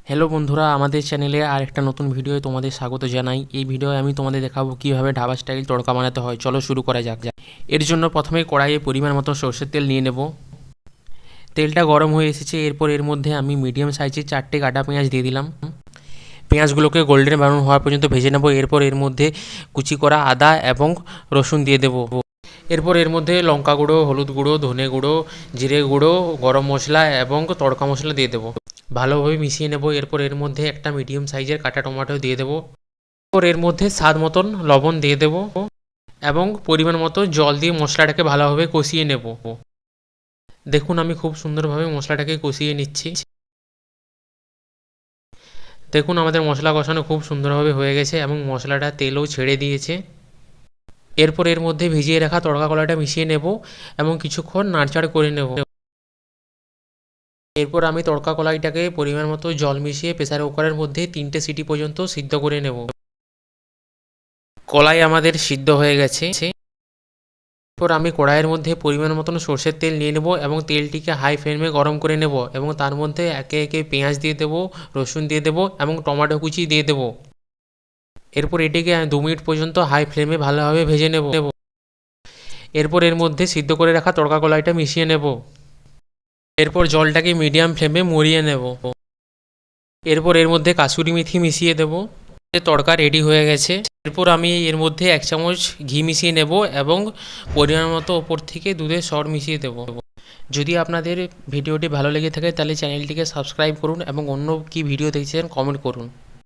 Hello বন্ধুরা, আমাদের চ্যানেলে আর একটা নতুন ভিডিওয়ে তোমাদের স্বাগত জানাই। এই ভিডিওয়ে আমি তোমাদের দেখাবো কীভাবে ঢাবা স্টাইল তড়কা বানাতে হয়। চলো শুরু করা যাক। এর জন্য প্রথমে কড়াইয়ে পরিমাণ মতো সরষের তেল নিয়ে নেব। তেলটা গরম হয়ে এসেছে, এরপর এর মধ্যে আমি মিডিয়াম সাইজের 4টে কাটা পেঁয়াজ দিয়ে দিলাম। পেঁয়াজগুলোকে গোল্ডেন ব্রাউন হওয়ার পর্যন্ত ভেজে নেব। এরপর এর মধ্যে কুচি করা আদা এবং রসুন দিয়ে দেবো। এরপর এর মধ্যে লঙ্কা গুঁড়ো, হলুদ গুঁড়ো, ধনে গুঁড়ো, জিরে গুঁড়ো, গরম মশলা এবং তড়কা মশলা দিয়ে দেবো। ভালোভাবে মিশিয়ে নেব। এরপর এর মধ্যে একটা মিডিয়াম সাইজের কাটা টমেটো দিয়ে দেবো। এরপর এর মধ্যে স্বাদ মতন লবণ দিয়ে দেবো এবং পরিমাণ মতো জল দিয়ে মশলাটাকে ভালোভাবে কষিয়ে নেব। দেখুন আমি খুব সুন্দরভাবে মশলাটাকে কষিয়ে নিচ্ছি। দেখুন আমাদের মশলা কষানো খুব সুন্দরভাবে হয়ে গেছে এবং মশলাটা তেলও ছেড়ে দিয়েছে। এরপর এর মধ্যে ভিজিয়ে রাখা তড়কা কলাইটা মিশিয়ে নেব এবং কিছুক্ষণ নাড়চাড় করে নেব। এরপর আমি তড়কা কলাইটাকে পরিমাণ মতো জল মিশিয়ে প্রেসার কুকারের মধ্যে 3টে সিটি পর্যন্ত সিদ্ধ করে নেব। কলাই আমাদের সিদ্ধ হয়ে গেছে। এরপর আমি কড়াইয়ের মধ্যে পরিমাণ মতন সরষের তেল নিয়ে নেব এবং তেলটিকে হাই ফ্লেমে গরম করে নেব এবং তার মধ্যে একে একে পেঁয়াজ দিয়ে দেবো, রসুন দিয়ে দেবো এবং টমেটো কুচি দিয়ে দেবো। এরপর এটিকে 2 মিনিট পর্যন্ত হাই ফ্লেমে ভালোভাবে ভেজে নেব। এরপর এর মধ্যে সিদ্ধ করে রাখা তড়কা কলাইটা মিশিয়ে নেব। এরপর জলটাকে মিডিয়াম ফ্লেমে মরিয়ে নেব। এরপর এর মধ্যে কাসুরি মেথি মিশিয়ে দেব। তড়কা রেডি হয়ে গেছে। এরপর আমি এর মধ্যে 1 চামচ ঘি মিশিয়ে নেব এবং পরিমাণ মতো ওপর থেকে দুধের সর মিশিয়ে দেব। যদি আপনাদের ভিডিওটি ভালো লেগে থাকে তাহলে চ্যানেলটিকে সাবস্ক্রাইব করুন এবং অন্য কী ভিডিও দেখছেন কমেন্ট করুন।